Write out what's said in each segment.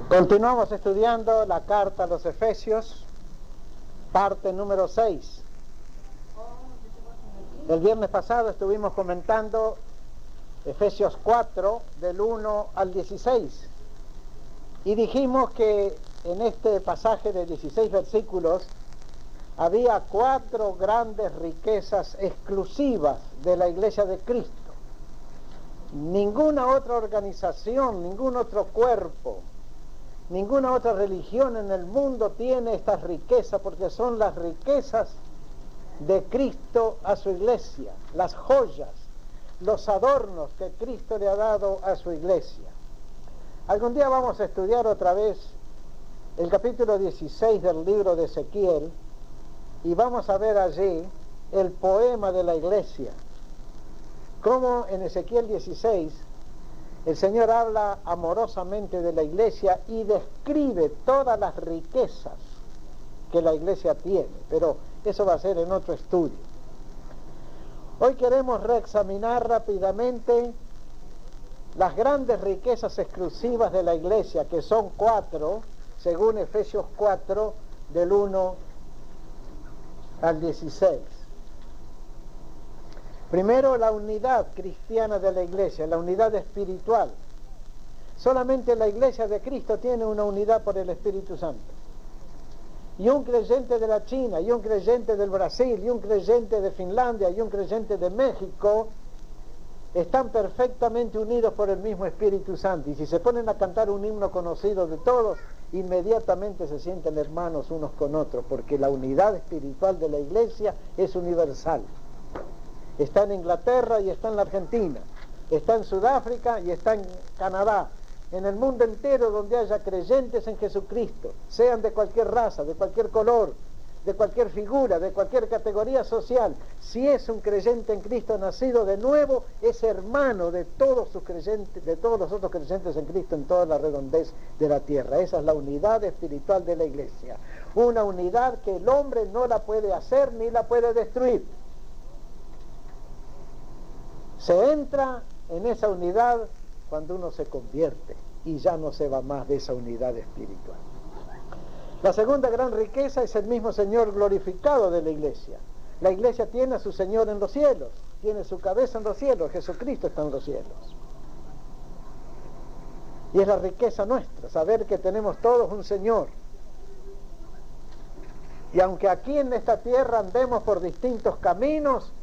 Continuamos estudiando la carta a los Efesios, parte número 6. El viernes pasado estuvimos comentando Efesios 4, del 1 al 16. Y dijimos que en este pasaje de 16 versículos había 4 grandes riquezas exclusivas de la Iglesia de Cristo. Ninguna otra organización, ningún otro cuerpo, ninguna otra religión en el mundo tiene estas riquezas, porque son las riquezas de Cristo a su iglesia, las joyas, los adornos que Cristo le ha dado a su iglesia. Algún día vamos a estudiar otra vez el capítulo 16 del libro de Ezequiel y vamos a ver allí el poema de la iglesia. Como en Ezequiel 16 el Señor habla amorosamente de la iglesia y describe todas las riquezas que la iglesia tiene, pero eso va a ser en otro estudio. Hoy queremos reexaminar rápidamente las grandes riquezas exclusivas de la iglesia, que son 4, según Efesios 4, del 1 al 16. Primero, la unidad cristiana de la iglesia, la unidad espiritual. Solamente la iglesia de Cristo tiene una unidad por el Espíritu Santo. Y un creyente de la China, y un creyente del Brasil, y un creyente de Finlandia, y un creyente de México, están perfectamente unidos por el mismo Espíritu Santo. Y si se ponen a cantar un himno conocido de todos, inmediatamente se sienten hermanos unos con otros, porque la unidad espiritual de la iglesia es universal. Está en Inglaterra y está en la Argentina, está en Sudáfrica y está en Canadá, en el mundo entero donde haya creyentes en Jesucristo, sean de cualquier raza, de cualquier color, de cualquier figura, de cualquier categoría social. Si es un creyente en Cristo nacido de nuevo, es hermano de todos sus creyentes, de todos los otros creyentes en Cristo en toda la redondez de la tierra. Esa es la unidad espiritual de la iglesia, una unidad que el hombre no la puede hacer ni la puede destruir. Se entra en esa unidad cuando uno se convierte y ya no se va más de esa unidad espiritual. La segunda gran riqueza es el mismo Señor glorificado de la iglesia. La iglesia tiene a su Señor en los cielos, tiene su cabeza en los cielos, Jesucristo está en los cielos. Y es la riqueza nuestra, saber que tenemos todos un Señor. Y aunque aquí en esta tierra andemos por distintos caminos,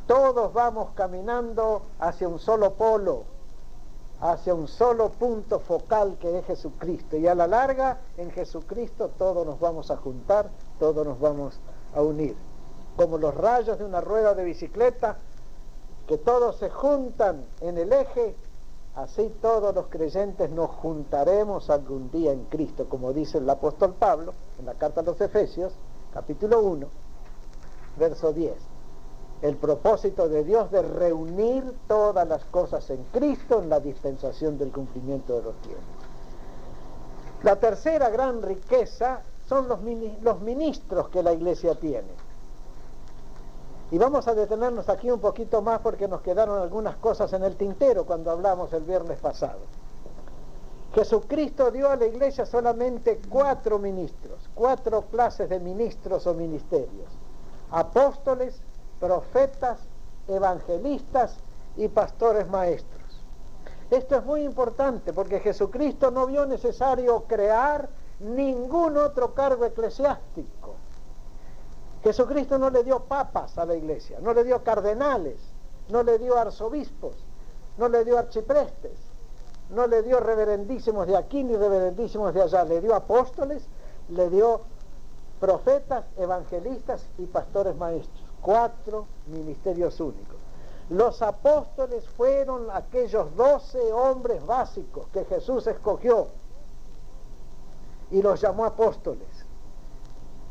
todos vamos caminando hacia un solo polo, hacia un solo punto focal que es Jesucristo. Y a la larga, en Jesucristo todos nos vamos a juntar, todos nos vamos a unir. Como los rayos de una rueda de bicicleta, que todos se juntan en el eje, así todos los creyentes nos juntaremos algún día en Cristo, como dice el apóstol Pablo en la carta a los Efesios, capítulo 1, verso 10. El propósito de Dios de reunir todas las cosas en Cristo en la dispensación del cumplimiento de los tiempos. La tercera gran riqueza son los ministros que la iglesia tiene. Y vamos a detenernos aquí un poquito más porque nos quedaron algunas cosas en el tintero cuando hablamos el viernes pasado. Jesucristo dio a la iglesia solamente 4 ministros, 4 clases de ministros o ministerios: apóstoles, profetas, evangelistas y pastores maestros. Esto es muy importante porque Jesucristo no vio necesario crear ningún otro cargo eclesiástico. Jesucristo no le dio papas a la iglesia, no le dio cardenales, no le dio arzobispos, no le dio arciprestes, no le dio reverendísimos de aquí ni reverendísimos de allá. Le dio apóstoles, le dio profetas, evangelistas y pastores maestros. 4 ministerios únicos. Los apóstoles fueron aquellos 12 hombres básicos que Jesús escogió y los llamó apóstoles.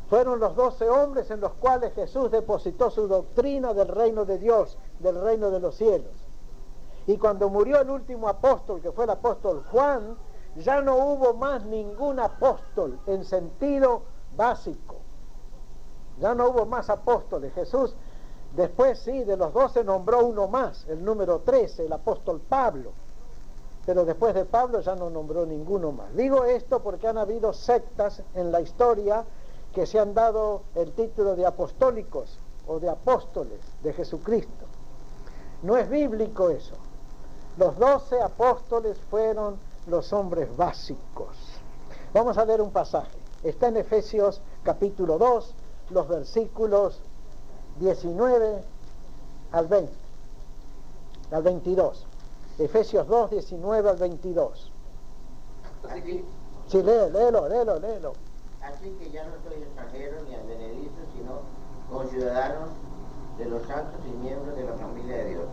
Fueron los 12 hombres en los cuales Jesús depositó su doctrina del reino de Dios, del reino de los cielos. Y cuando murió el último apóstol, que fue el apóstol Juan, ya no hubo más ningún apóstol en sentido básico. Ya no hubo más apóstoles. Jesús después sí, de los 12 nombró uno más, el número 13, el apóstol Pablo. pero después de Pablo ya no nombró ninguno más. Digo esto porque han habido sectas en la historia que se han dado el título de apostólicos o de apóstoles de Jesucristo. No es bíblico eso. Los 12 apóstoles fueron los hombres básicos. Vamos a leer un pasaje. Está en Efesios capítulo 2, los versículos 19 al 20, al 22. Efesios 2, 19 al 22. Así, Sí, léelo. así que ya no soy extranjero ni advenedizo, sino conciudadanos de los santos y miembros de la familia de Dios,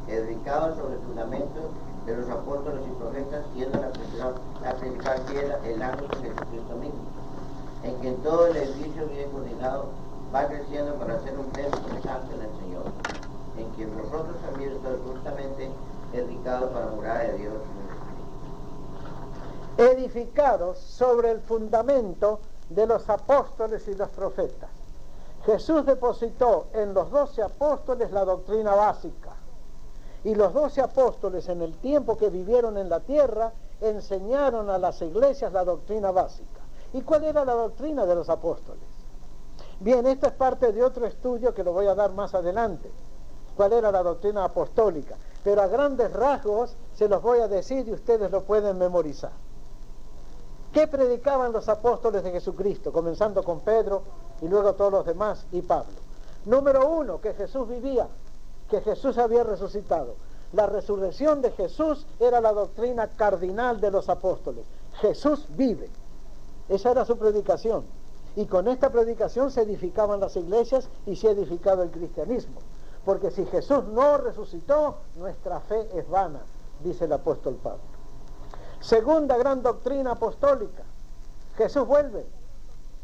edificados sobre el fundamento de los apóstoles y profetas, siendo la principal piedra el ángel de Jesucristo mismo, en quien todo el edificio bien coordinado va creciendo para ser un templo santo en el Señor, en quien vosotros también estáis justamente edificados para morada de Dios en el Espíritu. Edificados sobre el fundamento de los apóstoles y los profetas. Jesús depositó en los 12 apóstoles la doctrina básica. Y los 12 apóstoles, en el tiempo que vivieron en la tierra, enseñaron a las iglesias la doctrina básica. ¿Y cuál era la doctrina de los apóstoles? Bien, esto es parte de otro estudio que lo voy a dar más adelante. ¿Cuál era la doctrina apostólica? Pero a grandes rasgos se los voy a decir y ustedes lo pueden memorizar. ¿Qué predicaban los apóstoles de Jesucristo? Comenzando con Pedro y luego todos los demás y Pablo. Número 1, que Jesús vivía, que Jesús había resucitado. La resurrección de Jesús era la doctrina cardinal de los apóstoles. Jesús vive. Esa era su predicación. Y con esta predicación se edificaban las iglesias y se ha edificado el cristianismo. Porque si Jesús no resucitó, nuestra fe es vana, dice el apóstol Pablo. Segunda gran doctrina apostólica. Jesús vuelve.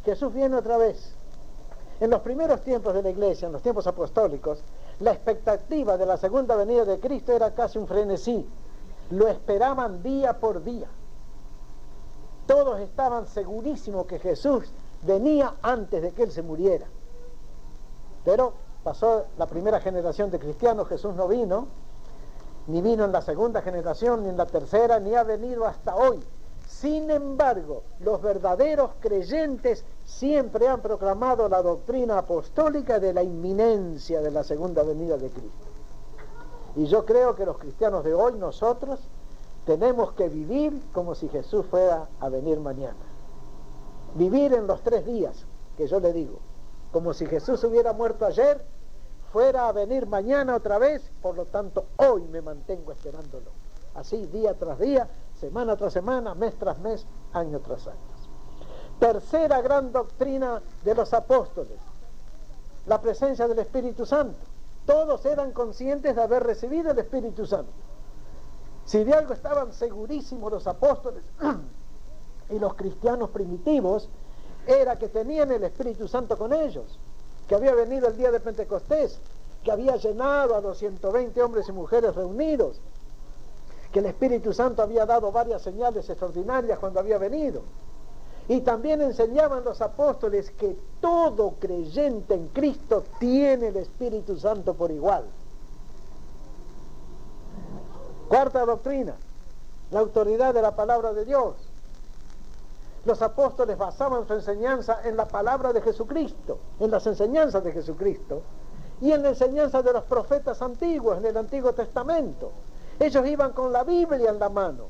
Jesús viene otra vez. En los primeros tiempos de la iglesia, en los tiempos apostólicos, la expectativa de la segunda venida de Cristo era casi un frenesí. Lo esperaban día por día. Todos estaban segurísimos que Jesús venía antes de que Él se muriera. Pero pasó la primera generación de cristianos, Jesús no vino, ni vino en la segunda generación, ni en la tercera, ni ha venido hasta hoy. Sin embargo, los verdaderos creyentes siempre han proclamado la doctrina apostólica de la inminencia de la segunda venida de Cristo. Y yo creo que los cristianos de hoy, nosotros, tenemos que vivir como si Jesús fuera a venir mañana. Vivir en los 3 días, que yo le digo, como si Jesús hubiera muerto ayer, fuera a venir mañana otra vez, por lo tanto hoy me mantengo esperándolo. Así, día tras día, semana tras semana, mes tras mes, año tras año. Tercera gran doctrina de los apóstoles, la presencia del Espíritu Santo. Todos eran conscientes de haber recibido el Espíritu Santo. Si de algo estaban segurísimos los apóstoles y los cristianos primitivos, era que tenían el Espíritu Santo con ellos, que había venido el día de Pentecostés, que había llenado a los 120 hombres y mujeres reunidos, que el Espíritu Santo había dado varias señales extraordinarias cuando había venido. Y también enseñaban los apóstoles que todo creyente en Cristo tiene el Espíritu Santo por igual. Cuarta doctrina, la autoridad de la palabra de Dios. Los apóstoles basaban su enseñanza en la palabra de Jesucristo, en las enseñanzas de Jesucristo y en la enseñanza de los profetas antiguos, en el Antiguo Testamento. Ellos iban con la Biblia en la mano,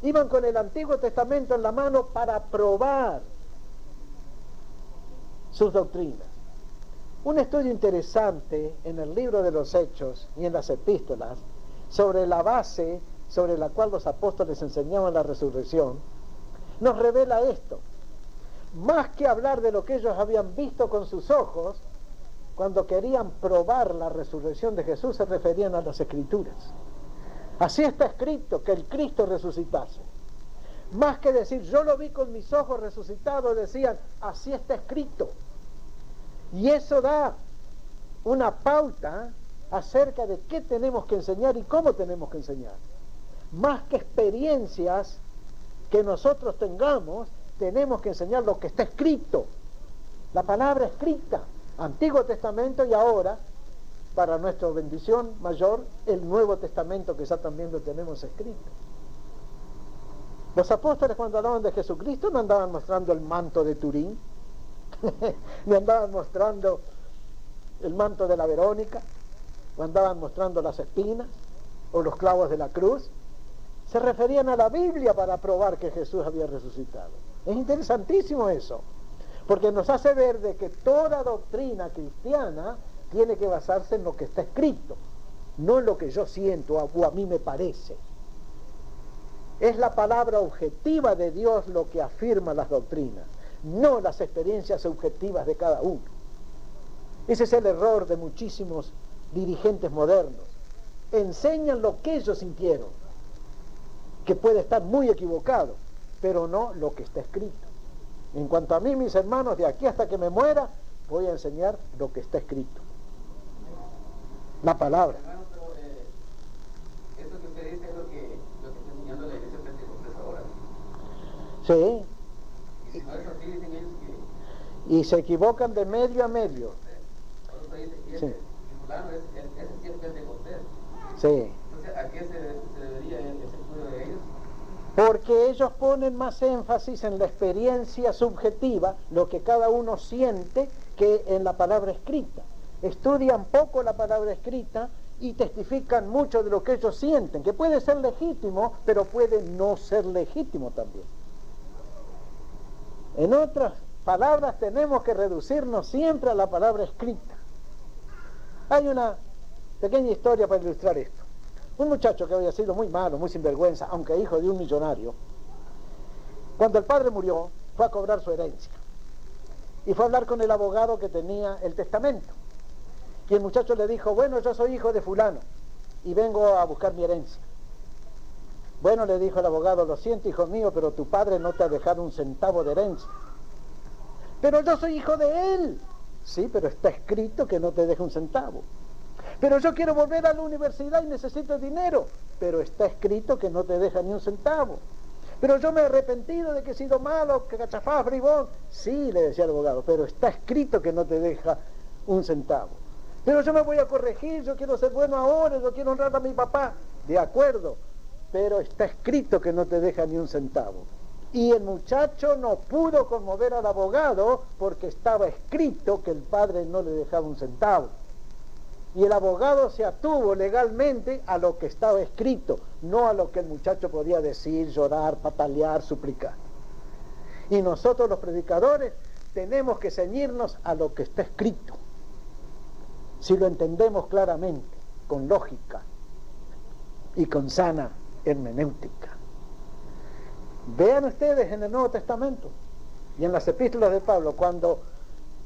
iban con el Antiguo Testamento en la mano para probar sus doctrinas. Un estudio interesante en el libro de los Hechos y en las epístolas sobre la base sobre la cual los apóstoles enseñaban la resurrección nos revela esto. Más que hablar de lo que ellos habían visto con sus ojos, cuando querían probar la resurrección de Jesús se referían a las Escrituras. Así está escrito que el Cristo resucitase. Más que decir, yo lo vi con mis ojos resucitado, decían, así está escrito. Y eso da una pauta acerca de qué tenemos que enseñar y cómo tenemos que enseñar. Más que experiencias que nosotros tengamos, tenemos que enseñar lo que está escrito. La palabra escrita, Antiguo Testamento y ahora, para nuestra bendición mayor, el Nuevo Testamento que ya también lo tenemos escrito. Los apóstoles cuando hablaban de Jesucristo no andaban mostrando el manto de Turín, ni andaban mostrando el manto de la Verónica, o andaban mostrando las espinas, o los clavos de la cruz. Se referían a la Biblia para probar que Jesús había resucitado. Es interesantísimo eso, porque nos hace ver de que toda doctrina cristiana tiene que basarse en lo que está escrito, no en lo que yo siento o a mí me parece. Es la palabra objetiva de Dios lo que afirma las doctrinas, no las experiencias subjetivas de cada uno. Ese es el error de muchísimos dirigentes modernos. Enseñan lo que ellos sintieron, que puede estar muy equivocado, pero no lo que está escrito. En cuanto a mí, mis hermanos, de aquí hasta que me muera, voy a enseñar lo que está escrito. La palabra. Hermano, pero esto que usted dice es lo que está enseñando la iglesia pentecostés ahora. Sí. Y si no es así, dicen ellos que... Y se equivocan de medio a medio. Cuando usted dice que Sí. ese fulano ese sí es pentecostés. Sí. Entonces, ¿a qué se debería ese estudio de ellos? Porque ellos ponen más énfasis en la experiencia subjetiva, lo que cada uno siente, que en la palabra escrita. Estudian poco la palabra escrita y testifican mucho de lo que ellos sienten, que puede ser legítimo, pero puede no ser legítimo también. En otras palabras, tenemos que reducirnos siempre a la palabra escrita. Hay una pequeña historia para ilustrar esto. Un muchacho que había sido muy malo, muy sinvergüenza, aunque hijo de un millonario, cuando el padre murió, fue a cobrar su herencia. Y fue a hablar con el abogado que tenía el testamento. Y el muchacho le dijo, bueno, yo soy hijo de fulano y vengo a buscar mi herencia. Bueno, le dijo el abogado, lo siento, hijo mío, pero tu padre no te ha dejado un centavo de herencia. Pero yo soy hijo de él. Sí, pero está escrito que no te deja un centavo. Pero yo quiero volver a la universidad y necesito dinero. Pero está escrito que no te deja ni un centavo. Pero yo me he arrepentido de que he sido malo, que cachafá, bribón. Sí, le decía el abogado, pero está escrito que no te deja un centavo. Pero yo me voy a corregir, yo quiero ser bueno ahora, yo quiero honrar a mi papá. De acuerdo, pero está escrito que no te deja ni un centavo. Y el muchacho no pudo conmover al abogado porque estaba escrito que el padre no le dejaba un centavo. Y el abogado se atuvo legalmente a lo que estaba escrito, no a lo que el muchacho podía decir, llorar, patalear, suplicar. Y nosotros los predicadores tenemos que ceñirnos a lo que está escrito. Si lo entendemos claramente, con lógica y con sana hermenéutica. Vean ustedes en el Nuevo Testamento y en las epístolas de Pablo, cuando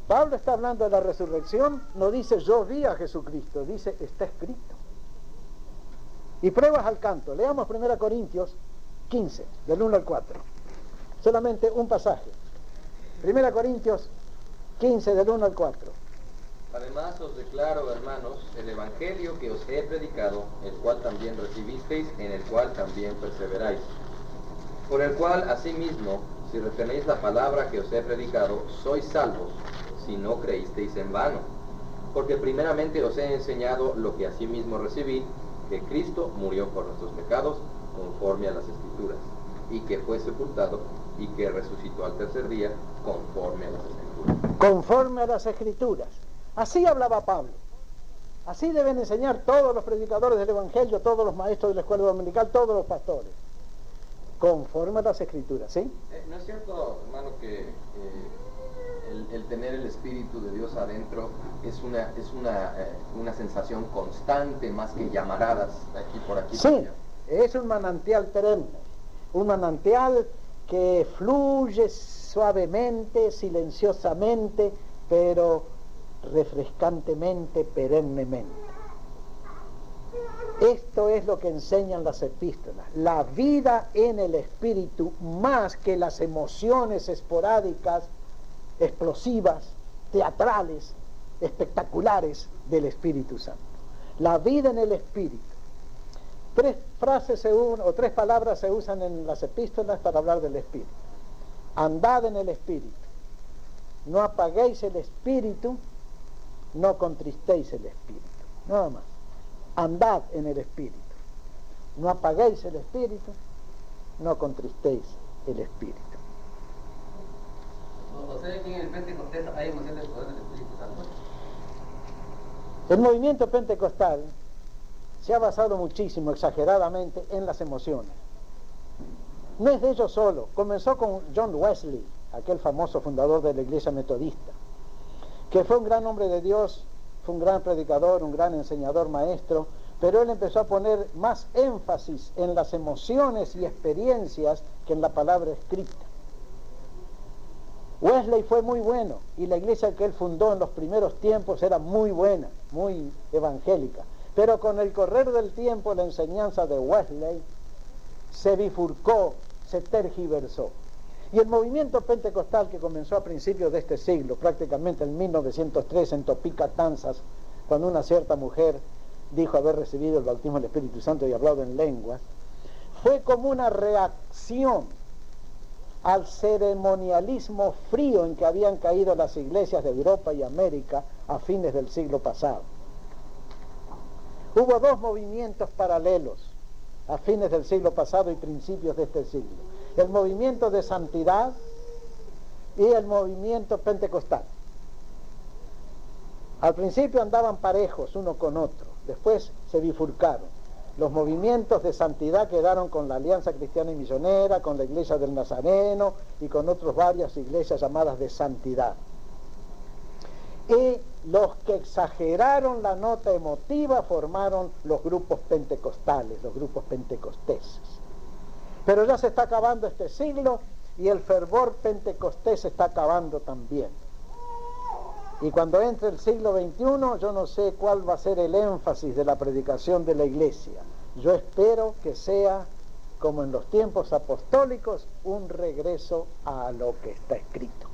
Pablo está hablando de la resurrección, no dice yo vi a Jesucristo, dice está escrito. Y pruebas al canto. Leamos 1 Corintios 15, del 1 al 4. Solamente un pasaje. 1 Corintios 15, del 1 al 4. Además os declaro, hermanos, el evangelio que os he predicado, el cual también recibisteis, en el cual también perseveráis. Por el cual, asimismo, si retenéis la palabra que os he predicado, sois salvos, si no creísteis en vano. Porque primeramente os he enseñado lo que asimismo recibí, que Cristo murió por nuestros pecados, conforme a las Escrituras, y que fue sepultado, y que resucitó al tercer día, conforme a las Escrituras. Conforme a las Escrituras. Así hablaba Pablo. Así deben enseñar todos los predicadores del Evangelio, todos los maestros de la escuela dominical, todos los pastores. Conforme a las Escrituras, ¿sí? ¿No es cierto, hermano, que el tener el Espíritu de Dios adentro es una sensación constante, más que llamaradas aquí por aquí? Sí, es un manantial perenne, un manantial que fluye suavemente, silenciosamente, pero refrescantemente, perennemente. Esto es lo que enseñan las epístolas, la vida en el Espíritu, más que las emociones esporádicas, explosivas, teatrales, espectaculares del Espíritu Santo. La vida en el Espíritu. Tres palabras se usan en las epístolas para hablar del Espíritu. Andad en el Espíritu. No apaguéis el Espíritu, no contristéis el Espíritu. Nada más. Andad en el Espíritu. No apaguéis el Espíritu, no contristéis el Espíritu. O sea que en el Pentecostés hay emoción del poder del Espíritu Santo. El movimiento pentecostal se ha basado muchísimo, exageradamente, en las emociones. No es de ellos solo. Comenzó con John Wesley, aquel famoso fundador de la Iglesia Metodista, que fue un gran hombre de Dios, fue un gran predicador, un gran enseñador, maestro, pero él empezó a poner más énfasis en las emociones y experiencias que en la palabra escrita. Wesley fue muy bueno, y la iglesia que él fundó en los primeros tiempos era muy buena, muy evangélica. Pero con el correr del tiempo la enseñanza de Wesley se bifurcó, se tergiversó. Y el movimiento pentecostal, que comenzó a principios de este siglo, prácticamente en 1903 en Topeka, Kansas, cuando una cierta mujer dijo haber recibido el bautismo del Espíritu Santo y hablado en lenguas, fue como una reacción al ceremonialismo frío en que habían caído las iglesias de Europa y América a fines del siglo pasado. Hubo dos movimientos paralelos a fines del siglo pasado y principios de este siglo: el movimiento de santidad y el movimiento pentecostal. Al principio andaban parejos uno con otro, después se bifurcaron. Los movimientos de santidad quedaron con la Alianza Cristiana y Misionera, con la Iglesia del Nazareno y con otras varias iglesias llamadas de santidad. Y los que exageraron la nota emotiva formaron los grupos pentecostales, los grupos pentecosteses. Pero ya se está acabando este siglo y el fervor pentecostés se está acabando también. Y cuando entre el siglo XXI, yo no sé cuál va a ser el énfasis de la predicación de la iglesia. Yo espero que sea, como en los tiempos apostólicos, un regreso a lo que está escrito.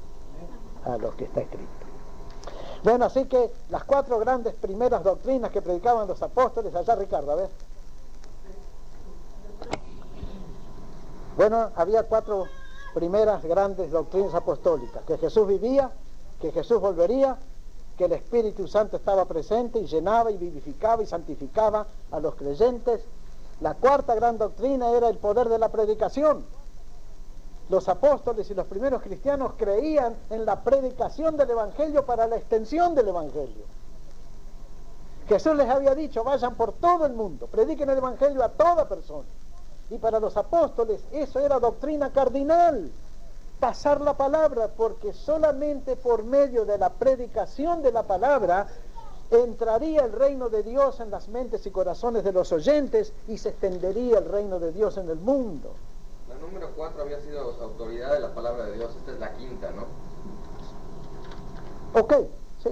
A lo que está escrito. Bueno, así que las cuatro grandes primeras doctrinas que predicaban los apóstoles, allá Ricardo, a ver. Bueno, había cuatro primeras grandes doctrinas apostólicas: que Jesús vivía, que Jesús volvería, que el Espíritu Santo estaba presente y llenaba y vivificaba y santificaba a los creyentes. La cuarta gran doctrina era el poder de la predicación. Los apóstoles y los primeros cristianos creían en la predicación del Evangelio para la extensión del Evangelio. Jesús les había dicho: vayan por todo el mundo, prediquen el Evangelio a toda persona. Y para los apóstoles eso era doctrina cardinal, pasar la palabra, porque solamente por medio de la predicación de la palabra entraría el reino de Dios en las mentes y corazones de los oyentes y se extendería el reino de Dios en el mundo. La número 4 había sido autoridad de la palabra de Dios. Esta es la quinta, ¿no? Ok, sí.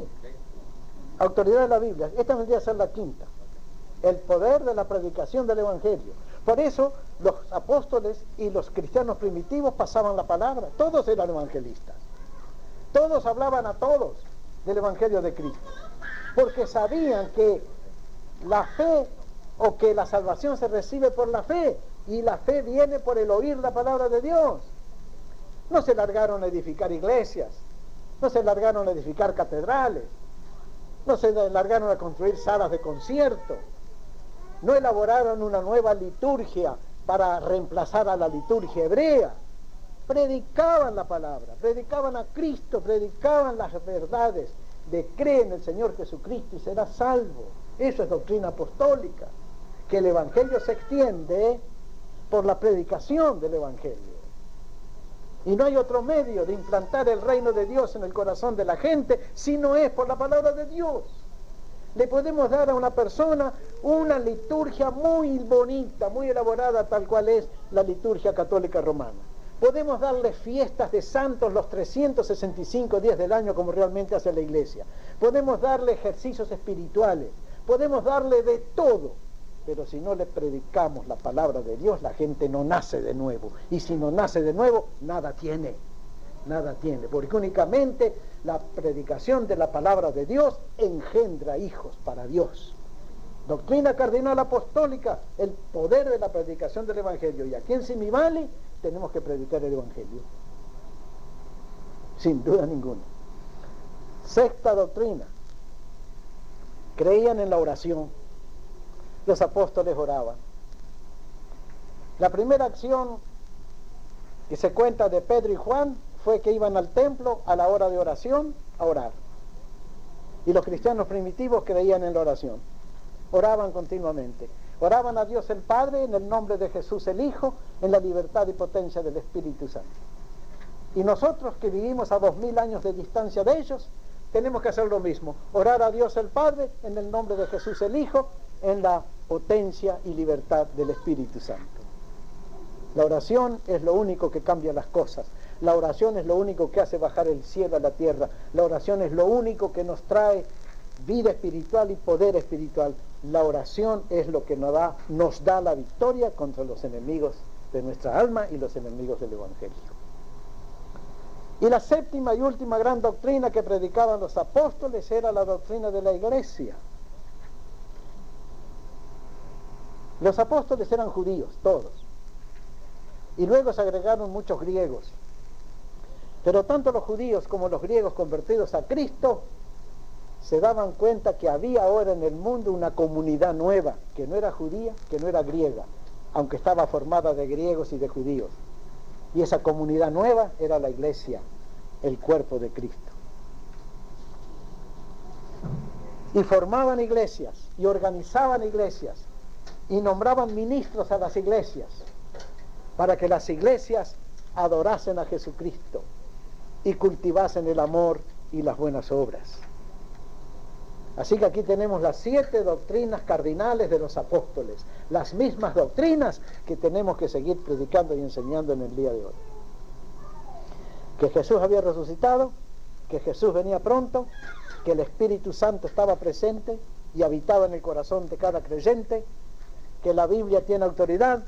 Autoridad de la Biblia. Esta vendría a ser la quinta. El poder de la predicación del Evangelio. Por eso los apóstoles y los cristianos primitivos pasaban la palabra. Todos eran evangelistas. Todos hablaban a todos del Evangelio de Cristo. Porque sabían que la fe o que la salvación se recibe por la fe. Y la fe viene por el oír la palabra de Dios. No se largaron a edificar iglesias. No se largaron a edificar catedrales. No se largaron a construir salas de concierto. No elaboraron una nueva liturgia para reemplazar a la liturgia hebrea. Predicaban la palabra, predicaban a Cristo, predicaban las verdades de cree en el Señor Jesucristo y serás salvo. Eso es doctrina apostólica, que el Evangelio se extiende por la predicación del Evangelio. Y no hay otro medio de implantar el reino de Dios en el corazón de la gente si no es por la palabra de Dios. Le podemos dar a una persona una liturgia muy bonita, muy elaborada, tal cual es la liturgia católica romana. Podemos darle fiestas de santos los 365 días del año como realmente hace la iglesia. Podemos darle ejercicios espirituales. Podemos darle de todo. Pero si no le predicamos la palabra de Dios, la gente no nace de nuevo. Y si no nace de nuevo, nada tiene. Nada tiene. Porque únicamente la predicación de la palabra de Dios engendra hijos para Dios. Doctrina cardinal apostólica, el poder de la predicación del Evangelio. Y aquí en Simivali tenemos que predicar el Evangelio. Sin duda ninguna. Sexta doctrina. Creían en la oración. Los apóstoles oraban. La primera acción que se cuenta de Pedro y Juan fue que iban al templo a la hora de oración a orar. Y los cristianos primitivos creían en la oración. Oraban continuamente. Oraban a Dios el Padre en el nombre de Jesús el Hijo, en la libertad y potencia del Espíritu Santo. Y nosotros que vivimos a 2000 años de distancia de ellos, tenemos que hacer lo mismo. Orar a Dios el Padre en el nombre de Jesús el Hijo, en la potencia y libertad del Espíritu Santo. La oración es lo único que cambia las cosas. La oración es lo único que hace bajar el cielo a la tierra. La oración es lo único que nos trae vida espiritual y poder espiritual. La oración es lo que nos da la victoria contra los enemigos de nuestra alma y los enemigos del Evangelio. Y la séptima y última gran doctrina que predicaban los apóstoles era la doctrina de la iglesia. Los apóstoles eran judíos, todos. Y luego se agregaron muchos griegos. Pero tanto los judíos como los griegos convertidos a Cristo se daban cuenta que había ahora en el mundo una comunidad nueva, que no era judía, que no era griega, aunque estaba formada de griegos y de judíos. Y esa comunidad nueva era la iglesia, el cuerpo de Cristo. Y formaban iglesias, y organizaban iglesias, y nombraban ministros a las iglesias, para que las iglesias adorasen a Jesucristo y cultivasen el amor y las buenas obras. Así que aquí tenemos las 7 doctrinas cardinales de los apóstoles, las mismas doctrinas que tenemos que seguir predicando y enseñando en el día de hoy. Que Jesús había resucitado, que Jesús venía pronto, que el Espíritu Santo estaba presente y habitaba en el corazón de cada creyente, que la Biblia tiene autoridad,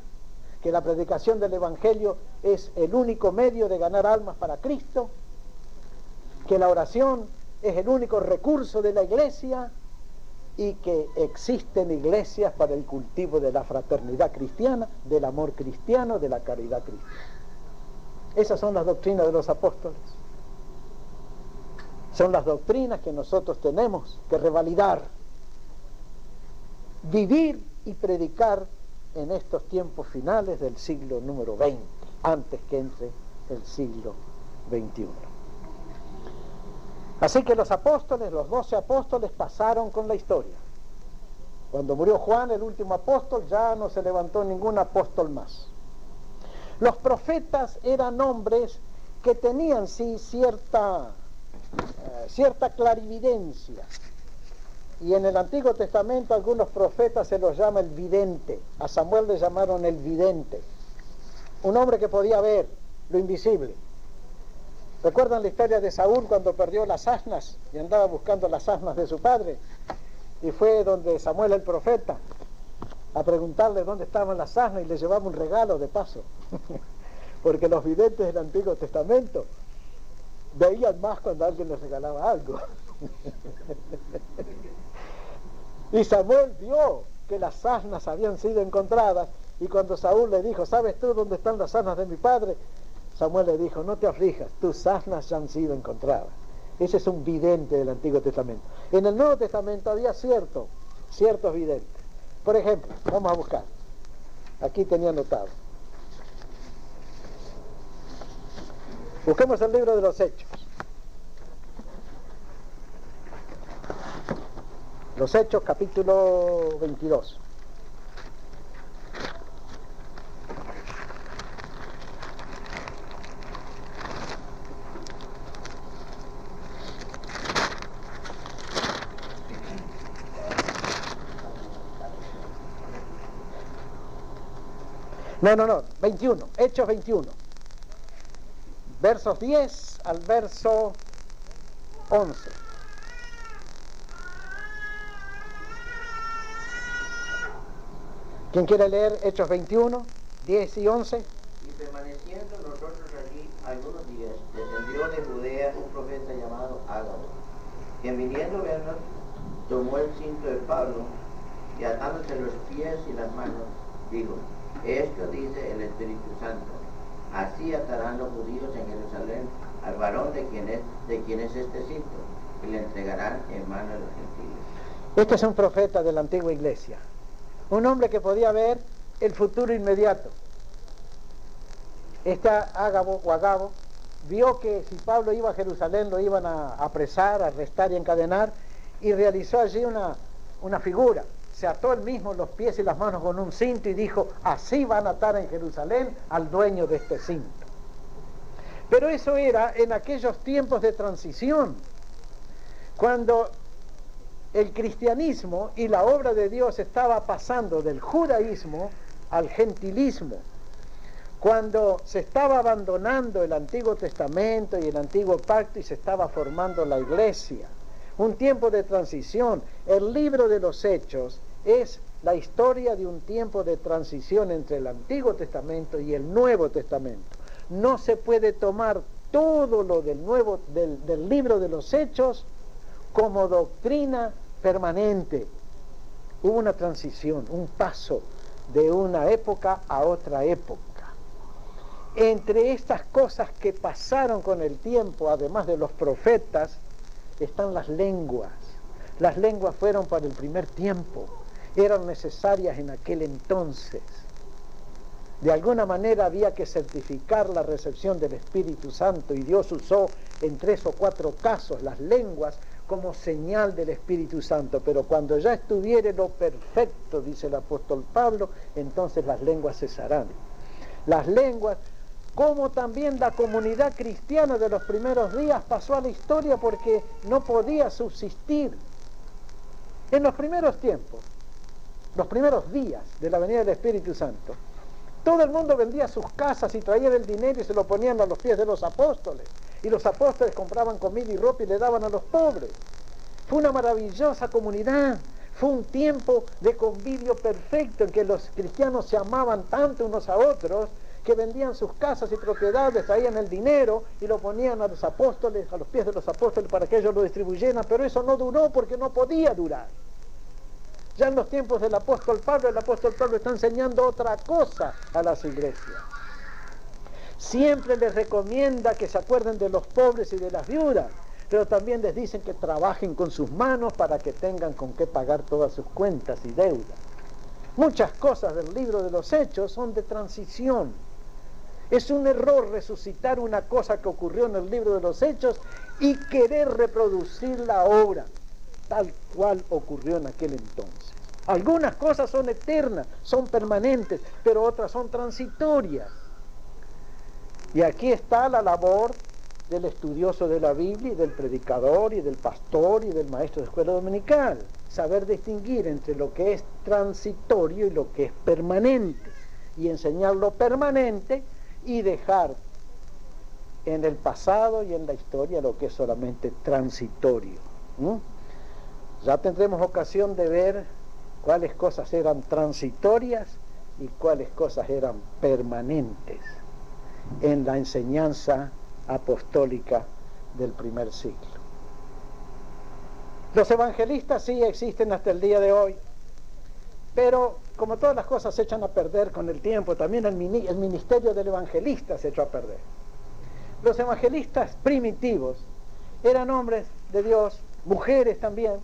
que la predicación del Evangelio es el único medio de ganar almas para Cristo, que la oración es el único recurso de la iglesia y que existen iglesias para el cultivo de la fraternidad cristiana, del amor cristiano, de la caridad cristiana. Esas son las doctrinas de los apóstoles. Son las doctrinas que nosotros tenemos que revalidar, vivir y predicar en estos tiempos finales del siglo número 20, antes que entre el siglo 21. Así que los apóstoles, los 12 apóstoles, pasaron con la historia. Cuando murió Juan, el último apóstol, ya no se levantó ningún apóstol más. Los profetas eran hombres que tenían sí cierta clarividencia. Y en el Antiguo Testamento algunos profetas se los llama el vidente. A Samuel le llamaron el vidente. Un hombre que podía ver lo invisible. ¿Recuerdan la historia de Saúl cuando perdió las asnas y andaba buscando las asnas de su padre? Y fue donde Samuel el profeta a preguntarle dónde estaban las asnas y le llevaba un regalo de paso. Porque los videntes del Antiguo Testamento veían más cuando alguien les regalaba algo. Y Samuel vio que las asnas habían sido encontradas, y cuando Saúl le dijo, ¿sabes tú dónde están las asnas de mi padre? Samuel le dijo, no te aflijas, tus asnas ya han sido encontradas. Ese es un vidente del Antiguo Testamento. En el Nuevo Testamento había ciertos videntes. Por ejemplo, vamos a buscar. Aquí tenía anotado. Busquemos el libro de los Hechos. Los Hechos, capítulo 22. No, 21, Hechos 21. Versos 10 al verso 11. ¿Quién quiere leer Hechos 21, 10 y 11? Y permaneciendo nosotros allí algunos días, descendió de Judea un profeta llamado Ágabo, quien viniendo a vernos, tomó el cinto de Pablo y atándose los pies y las manos, dijo, esto dice el Espíritu Santo, así atarán los judíos en Jerusalén al varón de quien es este cinto, y le entregarán en manos de los gentiles. Este es un profeta de la antigua iglesia. Un hombre que podía ver el futuro inmediato. Este Ágabo o Agabo vio que si Pablo iba a Jerusalén lo iban a apresar, a arrestar y encadenar, y realizó allí una figura. Se ató él mismo los pies y las manos con un cinto y dijo, así van a atar en Jerusalén al dueño de este cinto. Pero eso era en aquellos tiempos de transición, cuando el cristianismo y la obra de Dios estaba pasando del judaísmo al gentilismo, cuando se estaba abandonando el Antiguo Testamento y el Antiguo Pacto y se estaba formando la iglesia. Un tiempo de transición. El libro de los Hechos es la historia de un tiempo de transición entre el Antiguo Testamento y el Nuevo Testamento. No se puede tomar todo lo del libro de los Hechos como doctrina permanente. Hubo una transición, un paso de una época a otra época. Entre estas cosas que pasaron con el tiempo, además de los profetas, están las lenguas. Las lenguas fueron para el primer tiempo, eran necesarias en aquel entonces. De alguna manera había que certificar la recepción del Espíritu Santo y Dios usó en 3 o 4 casos las lenguas como señal del Espíritu Santo, pero cuando ya estuviere lo perfecto, dice el apóstol Pablo, entonces las lenguas cesarán. Las lenguas, como también la comunidad cristiana de los primeros días, pasó a la historia porque no podía subsistir. En los primeros tiempos, los primeros días de la venida del Espíritu Santo, todo el mundo vendía sus casas y traían el dinero y se lo ponían a los pies de los apóstoles. Y los apóstoles compraban comida y ropa y le daban a los pobres. Fue una maravillosa comunidad. Fue un tiempo de convivio perfecto en que los cristianos se amaban tanto unos a otros que vendían sus casas y propiedades, traían el dinero y lo ponían a los apóstoles, a los pies de los apóstoles para que ellos lo distribuyeran, pero eso no duró porque no podía durar. Ya en los tiempos del apóstol Pablo, el apóstol Pablo está enseñando otra cosa a las iglesias. Siempre les recomienda que se acuerden de los pobres y de las viudas, pero también les dicen que trabajen con sus manos para que tengan con qué pagar todas sus cuentas y deudas. Muchas cosas del libro de los Hechos son de transición. Es un error resucitar una cosa que ocurrió en el libro de los Hechos y querer reproducirla ahora, tal cual ocurrió en aquel entonces. Algunas cosas son eternas, son permanentes, pero otras son transitorias. Y aquí está la labor del estudioso de la Biblia y del predicador y del pastor y del maestro de escuela dominical. Saber distinguir entre lo que es transitorio y lo que es permanente. Y enseñar lo permanente y dejar en el pasado y en la historia lo que es solamente transitorio. Ya tendremos ocasión de ver cuáles cosas eran transitorias y cuáles cosas eran permanentes en la enseñanza apostólica del primer siglo. Los evangelistas sí existen hasta el día de hoy, pero como todas las cosas se echan a perder con el tiempo, también el ministerio del evangelista se echó a perder. Los evangelistas primitivos eran hombres de Dios, mujeres también,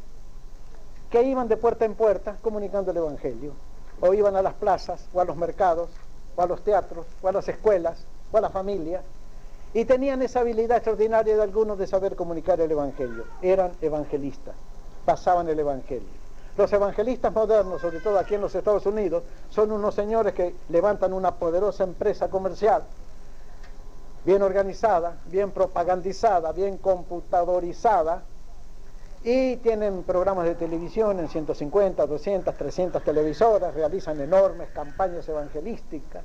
que iban de puerta en puerta comunicando el evangelio, o iban a las plazas, o a los mercados, o a los teatros, o a las escuelas, o a la familia, y tenían esa habilidad extraordinaria de algunos de saber comunicar el evangelio. Eran evangelistas, pasaban el evangelio. Los evangelistas modernos, sobre todo aquí en los Estados Unidos, son unos señores que levantan una poderosa empresa comercial, bien organizada, bien propagandizada, bien computadorizada, y tienen programas de televisión en 150, 200, 300 televisoras, realizan enormes campañas evangelísticas.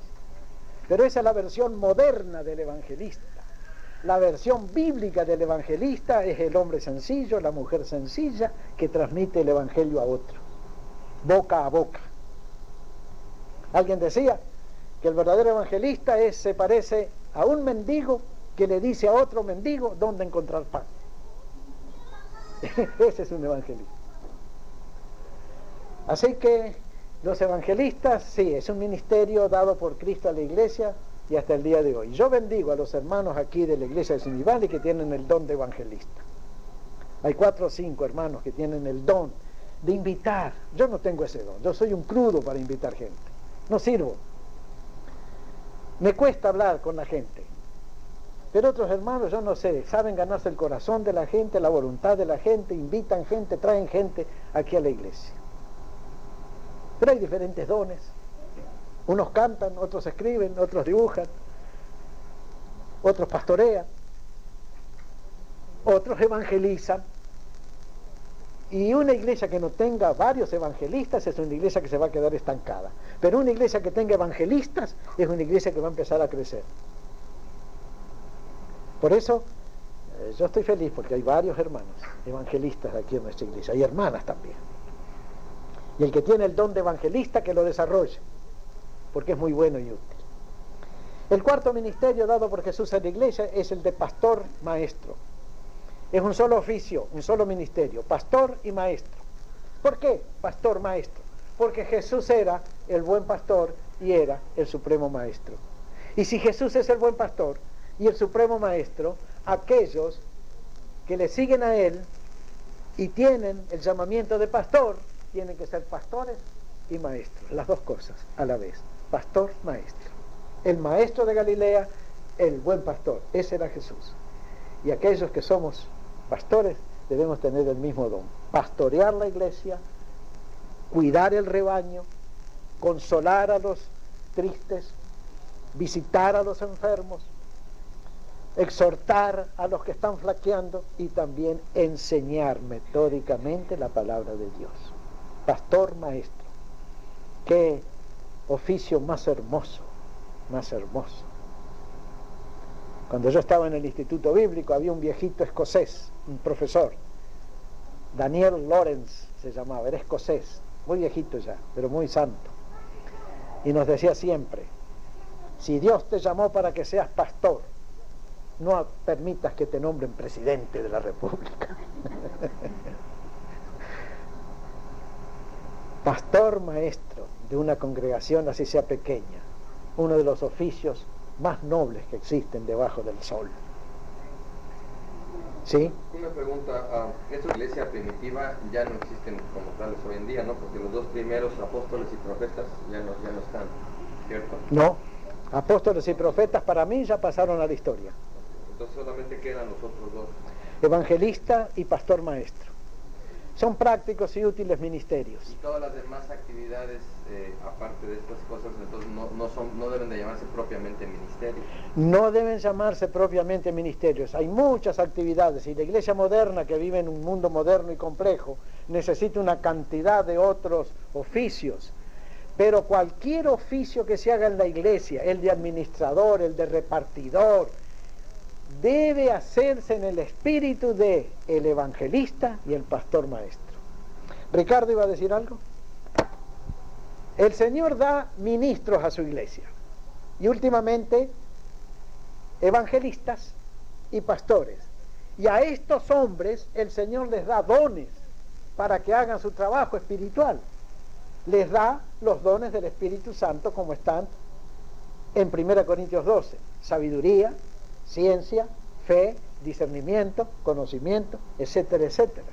Pero esa es la versión moderna del evangelista. La versión bíblica del evangelista es el hombre sencillo, la mujer sencilla, que transmite el evangelio a otro, boca a boca. Alguien decía que el verdadero evangelista se parece a un mendigo que le dice a otro mendigo dónde encontrar pan. Ese es un evangelista. Así que los evangelistas, sí, es un ministerio dado por Cristo a la iglesia y hasta el día de hoy. Yo bendigo a los hermanos aquí de la iglesia de Sinibaldi que tienen el don de evangelista. Hay 4 o 5 hermanos que tienen el don de invitar. Yo no tengo ese don, yo soy un crudo para invitar gente, no sirvo. Me cuesta hablar con la gente. Pero otros hermanos, yo no sé, saben ganarse el corazón de la gente, la voluntad de la gente, invitan gente, traen gente aquí a la iglesia. Pero hay diferentes dones. Unos cantan, otros escriben, otros dibujan, otros pastorean, otros evangelizan. Y una iglesia que no tenga varios evangelistas es una iglesia que se va a quedar estancada. Pero una iglesia que tenga evangelistas es una iglesia que va a empezar a crecer. Por eso, yo estoy feliz porque hay varios hermanos evangelistas aquí en nuestra iglesia, y hermanas también. Y el que tiene el don de evangelista, que lo desarrolle, porque es muy bueno y útil. El cuarto ministerio dado por Jesús en la iglesia es el de pastor maestro. Es un solo oficio, un solo ministerio, pastor y maestro. ¿Por qué pastor maestro? Porque Jesús era el buen pastor y era el supremo maestro. Y si Jesús es el buen pastor y el supremo maestro, aquellos que le siguen a él y tienen el llamamiento de pastor, tienen que ser pastores y maestros, las dos cosas a la vez, pastor, maestro. El maestro de Galilea, el buen pastor, ese era Jesús. Y aquellos que somos pastores debemos tener el mismo don, pastorear la iglesia, cuidar el rebaño, consolar a los tristes, visitar a los enfermos, exhortar a los que están flaqueando y también enseñar metódicamente la palabra de Dios. Pastor maestro, qué oficio más hermoso, más hermoso. Cuando yo estaba en el instituto bíblico había un viejito escocés, un profesor, Daniel Lawrence se llamaba, era escocés, muy viejito ya, pero muy santo, y nos decía siempre: si Dios te llamó para que seas pastor, no permitas que te nombren presidente de la República. Pastor maestro de una congregación, así sea pequeña, uno de los oficios más nobles que existen debajo del sol. ¿Sí? Una pregunta, esta iglesia primitiva ya no existen como tales hoy en día, ¿no? Porque los dos primeros apóstoles y profetas ya no están, ¿cierto? No, apóstoles y profetas para mí ya pasaron a la historia. Entonces solamente quedan los otros dos. Evangelista y pastor maestro. Son prácticos y útiles ministerios. Y todas las demás actividades, aparte de estas cosas, entonces no deben de llamarse propiamente ministerios. No deben llamarse propiamente ministerios. Hay muchas actividades y la iglesia moderna, que vive en un mundo moderno y complejo, necesita una cantidad de otros oficios. Pero cualquier oficio que se haga en la iglesia, el de administrador, el de repartidor, debe hacerse en el espíritu de el evangelista y el pastor maestro. Ricardo iba a decir algo. El Señor da ministros a su iglesia y últimamente evangelistas y pastores, y a estos hombres el Señor les da dones para que hagan su trabajo espiritual. Les da los dones del Espíritu Santo, como están en 1 Corintios 12: sabiduría, ciencia, fe, discernimiento, conocimiento, etcétera, etcétera.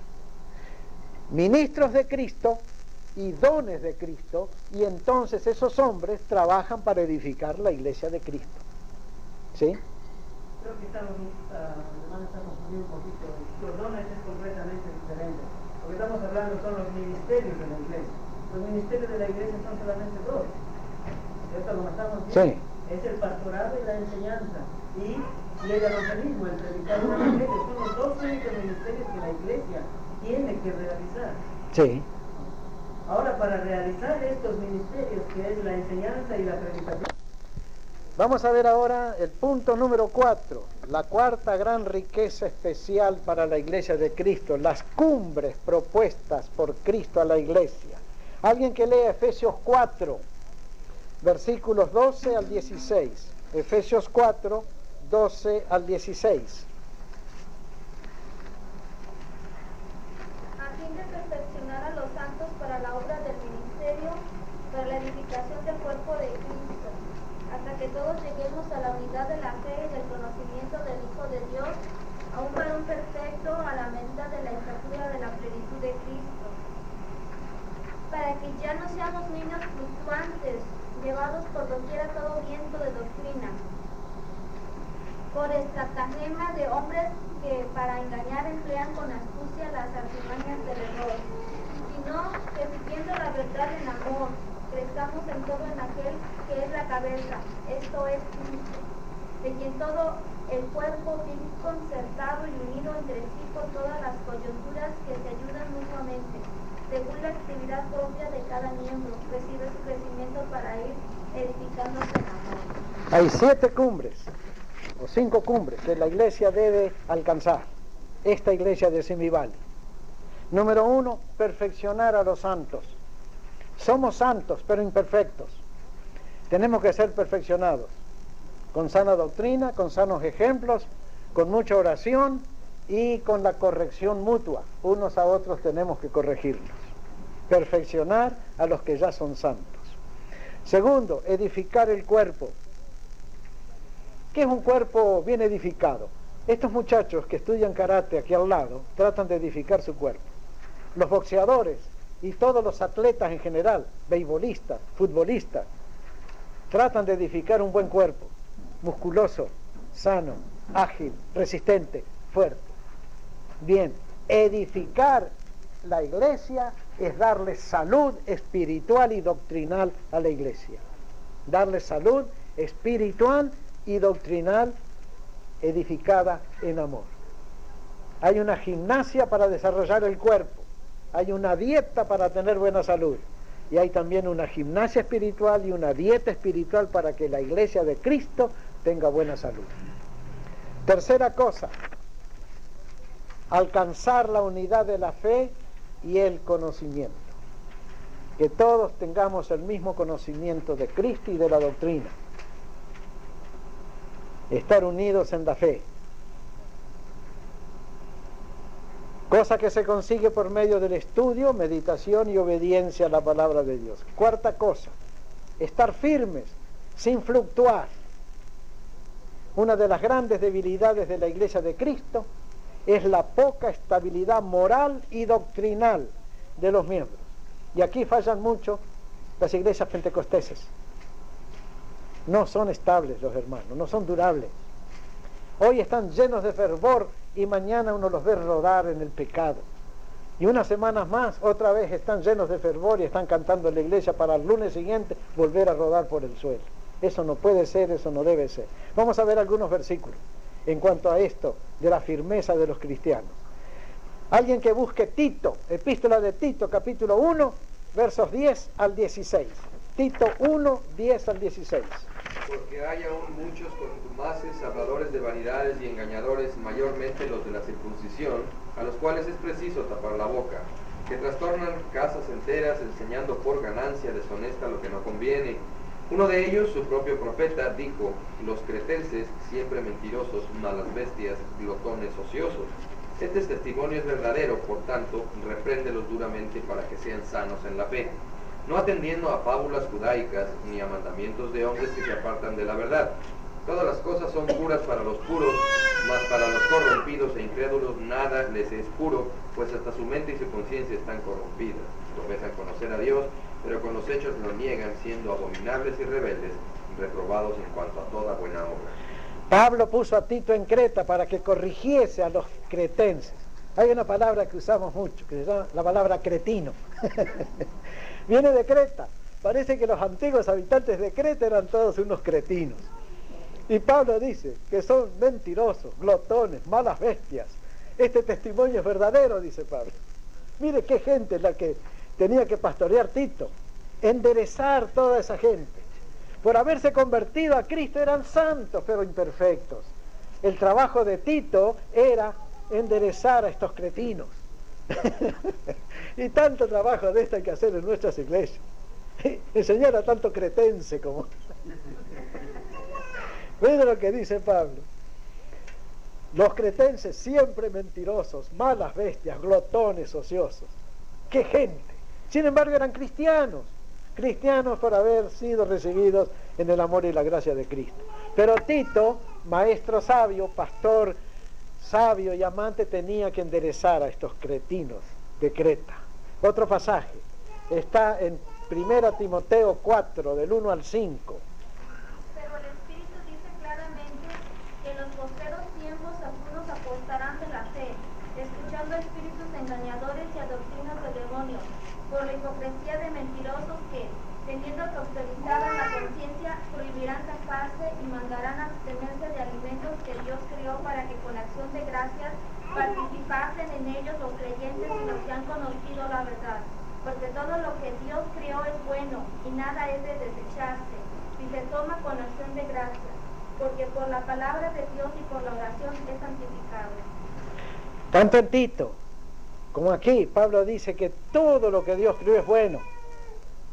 Ministros de Cristo y dones de Cristo, y entonces esos hombres trabajan para edificar la iglesia de Cristo. ¿Sí? Creo que estamos confundiendo un poquito. Los dones es completamente diferente. Lo que estamos hablando son los ministerios de la iglesia. Los ministerios de la iglesia son solamente dos. ¿Cierto? Como estamos viendo, Sí. Es el pastorado y la enseñanza. Y el evangelismo, el predicar el evangelio. Son los dos únicos ministerios que la iglesia tiene que realizar. Sí. Ahora, para realizar estos ministerios, que es la enseñanza y la predicación. Vamos a ver ahora el punto número 4, la cuarta gran riqueza especial para la iglesia de Cristo, las cumbres propuestas por Cristo a la iglesia. Alguien que lea Efesios 4, versículos 12 al 16. Efesios 4, 12 al 16. A fin de perfeccionar a los santos para la obra del ministerio, para la edificación del cuerpo de Cristo, hasta que todos lleguemos a la unidad de la fe y del conocimiento del Hijo de Dios, a un varón perfecto, a la medida de la estatura de la plenitud de Cristo, para que ya no seamos niños fluctuantes, llevados por doquier a todo viento de doctrina, por estratagema de hombres que para engañar emplean con astucia las artimañas del error, sino que siguiendo la verdad en amor, crezcamos en todo en aquel que es la cabeza, esto es Cristo, de quien todo el cuerpo bien concertado y unido entre sí por todas las coyunturas que se ayudan mutuamente, según la actividad propia de cada miembro, recibe su crecimiento para ir edificándose en amor. Hay 7 cumbres, o 5 cumbres, que la iglesia debe alcanzar. Esta iglesia de Simi Valley. Número 1, perfeccionar a los santos. Somos santos, pero imperfectos. Tenemos que ser perfeccionados, con sana doctrina, con sanos ejemplos, con mucha oración y con la corrección mutua. Unos a otros tenemos que corregirnos. Perfeccionar a los que ya son santos. Segundo, edificar el cuerpo. ¿Qué es un cuerpo bien edificado? Estos muchachos que estudian karate aquí al lado tratan de edificar su cuerpo. Los boxeadores y todos los atletas en general, beisbolistas, futbolistas, tratan de edificar un buen cuerpo, musculoso, sano, ágil, resistente, fuerte. Bien, edificar la iglesia es darle salud espiritual y doctrinal a la iglesia. Darle salud espiritual y doctrinal edificada en amor. Hay una gimnasia para desarrollar el cuerpo, hay una dieta para tener buena salud, y hay también una gimnasia espiritual y una dieta espiritual para que la iglesia de Cristo tenga buena salud. Tercera cosa, alcanzar la unidad de la fe y el conocimiento. Que todos tengamos el mismo conocimiento de Cristo y de la doctrina. Estar unidos en la fe. Cosa que se consigue por medio del estudio, meditación y obediencia a la palabra de Dios. Cuarta cosa, estar firmes, sin fluctuar. Una de las grandes debilidades de la Iglesia de Cristo es la poca estabilidad moral y doctrinal de los miembros. Y aquí fallan mucho las iglesias pentecosteses. No son estables los hermanos, no son durables. Hoy están llenos de fervor y mañana uno los ve rodar en el pecado. Y unas semanas más, otra vez están llenos de fervor y están cantando en la iglesia para el lunes siguiente volver a rodar por el suelo. Eso no puede ser, eso no debe ser. Vamos a ver algunos versículos en cuanto a esto de la firmeza de los cristianos. Alguien que busque Tito, epístola de Tito, capítulo 1, versos 10 al 16. Tito 1, 10 al 16. Porque hay aún muchos contumaces, habladores de vanidades y engañadores, mayormente los de la circuncisión, a los cuales es preciso tapar la boca, que trastornan casas enteras, enseñando por ganancia deshonesta lo que no conviene. Uno de ellos, su propio profeta, dijo: los cretenses, siempre mentirosos, malas bestias, glotones ociosos. Este testimonio es verdadero, por tanto, repréndelos duramente para que sean sanos en la fe, no atendiendo a fábulas judaicas ni a mandamientos de hombres que se apartan de la verdad. Todas las cosas son puras para los puros, mas para los corrompidos e incrédulos nada les es puro, pues hasta su mente y su conciencia están corrompidas. Profesan conocer a Dios, pero con los hechos lo niegan, siendo abominables y rebeldes, reprobados en cuanto a toda buena obra. Pablo puso a Tito en Creta para que corrigiese a los cretenses. Hay una palabra que usamos mucho, que se llama la palabra cretino. Viene de Creta. Parece que los antiguos habitantes de Creta eran todos unos cretinos. Y Pablo dice que son mentirosos, glotones, malas bestias. Este testimonio es verdadero, dice Pablo. Mire qué gente la que tenía que pastorear Tito, enderezar toda esa gente. Por haberse convertido a Cristo eran santos, pero imperfectos. El trabajo de Tito era enderezar a estos cretinos. Y tanto trabajo de esto hay que hacer en nuestras iglesias. Enseñar a tanto cretense como... ¿Ves lo que dice Pablo? Los cretenses siempre mentirosos, malas bestias, glotones, ociosos. ¡Qué gente! Sin embargo eran cristianos. Cristianos por haber sido recibidos en el amor y la gracia de Cristo. Pero Tito, maestro sabio, pastor sabio y amante, tenía que enderezar a estos cretinos de Creta. Otro pasaje está en 1 Timoteo 4, del 1 al 5. Pero el Espíritu dice claramente que los rechazando espíritus engañadores y a doctrinas de demonios, por la hipocresía de mentirosos que, teniendo cauterizada la conciencia, prohibirán casarse y mandarán abstenerse de alimentos que Dios creó para que con acción de gracias participasen en ellos los creyentes y los que han conocido la verdad. Porque todo lo que Dios creó es bueno y nada es de desecharse, si se toma con acción de gracias, porque por la palabra de Dios y por la oración es santificado. Tanto en Tito como aquí, Pablo dice que todo lo que Dios creó es bueno.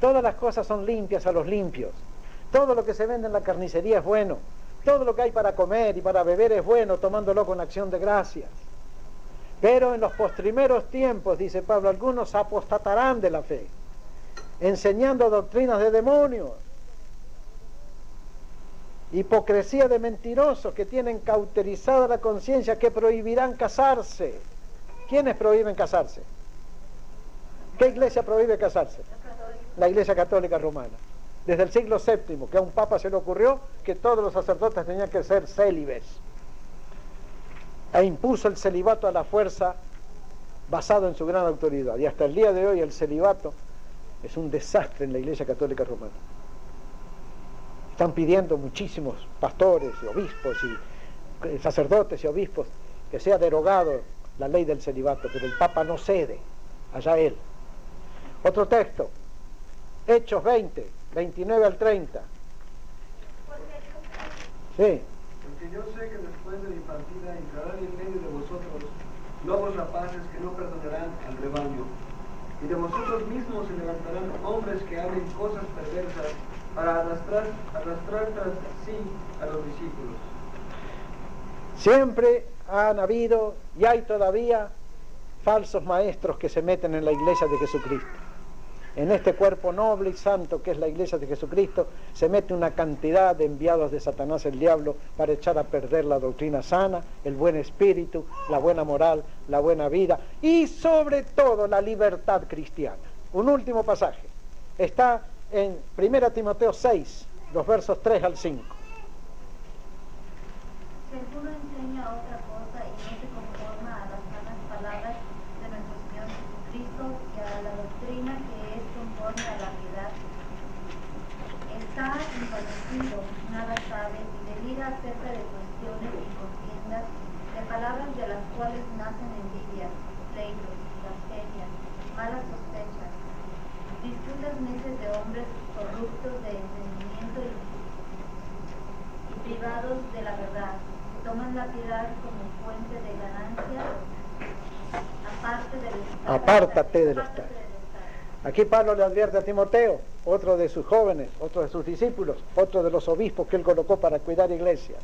Todas las cosas son limpias a los limpios. Todo lo que se vende en la carnicería es bueno. Todo lo que hay para comer y para beber es bueno, tomándolo con acción de gracias. Pero en los postrimeros tiempos, dice Pablo, algunos apostatarán de la fe, enseñando doctrinas de demonios, hipocresía de mentirosos que tienen cauterizada la conciencia, que prohibirán casarse. ¿Quiénes prohíben casarse? ¿Qué iglesia prohíbe casarse? La Iglesia Católica Romana. Desde el siglo VII, que a un papa se le ocurrió que todos los sacerdotes tenían que ser célibes, e impuso el celibato a la fuerza basado en su gran autoridad. Y hasta el día de hoy el celibato es un desastre en la Iglesia Católica Romana. Están pidiendo muchísimos pastores y obispos y sacerdotes y obispos que sea derogado la ley del celibato, pero el Papa no cede, allá él. Otro texto, Hechos 20, 29 al 30. Sí. Porque yo sé que después de mi partida entrarán en medio de vosotros lobos rapaces que no perdonarán al rebaño. Y de vosotros mismos se levantarán hombres que hablen cosas perversas para arrastrar tras sí a los discípulos. Siempre han habido y hay todavía falsos maestros que se meten en la iglesia de Jesucristo. En este cuerpo noble y santo que es la iglesia de Jesucristo se mete una cantidad de enviados de Satanás el diablo para echar a perder la doctrina sana, el buen espíritu, la buena moral, la buena vida y sobre todo la libertad cristiana. Un último pasaje está en 1 Timoteo 6, los versos 3 al 5. Si alguno enseña otra cosa y no se conforma a las sanas palabras de nuestro Señor Jesucristo y a la doctrina que es conforme a la piedad, está envanecido, nada sabe y delira acerca de cuestiones y contiendas, de palabras de las cuales nacen envidias, pleitos, blasfemias, malas sospechas, disputas necias de hombres corruptos de entendimiento y privados de la verdad, que toman la piedad como fuente de ganancia, apártate del Estado. Aquí Pablo le advierte a Timoteo, otro de sus jóvenes, otro de sus discípulos, otro de los obispos que él colocó para cuidar iglesias.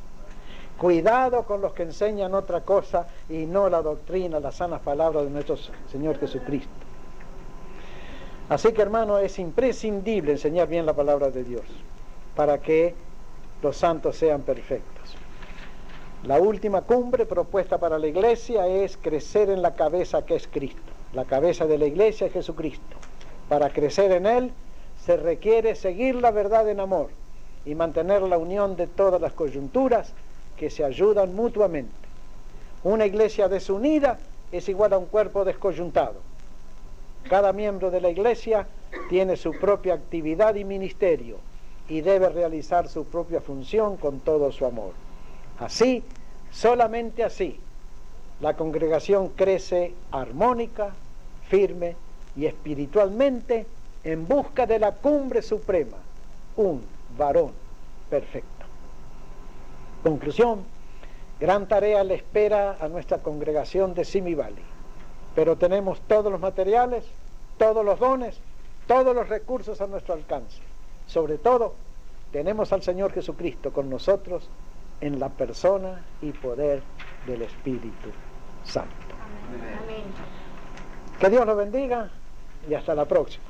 Cuidado con los que enseñan otra cosa y no la doctrina, las sanas palabras de nuestro Señor Jesucristo. Así que, hermano, es imprescindible enseñar bien la palabra de Dios para que los santos sean perfectos. La última cumbre propuesta para la iglesia es crecer en la cabeza que es Cristo. La cabeza de la iglesia es Jesucristo. Para crecer en Él se requiere seguir la verdad en amor y mantener la unión de todas las coyunturas que se ayudan mutuamente. Una iglesia desunida es igual a un cuerpo descoyuntado. Cada miembro de la iglesia tiene su propia actividad y ministerio y debe realizar su propia función con todo su amor. Así, solamente así, la congregación crece armónica, firme y espiritualmente en busca de la cumbre suprema, un varón perfecto. Conclusión, gran tarea le espera a nuestra congregación de Simi Valley, pero tenemos todos los materiales, todos los dones, todos los recursos a nuestro alcance. Sobre todo, tenemos al Señor Jesucristo con nosotros en la persona y poder del Espíritu Santo. Amén. Que Dios los bendiga y hasta la próxima.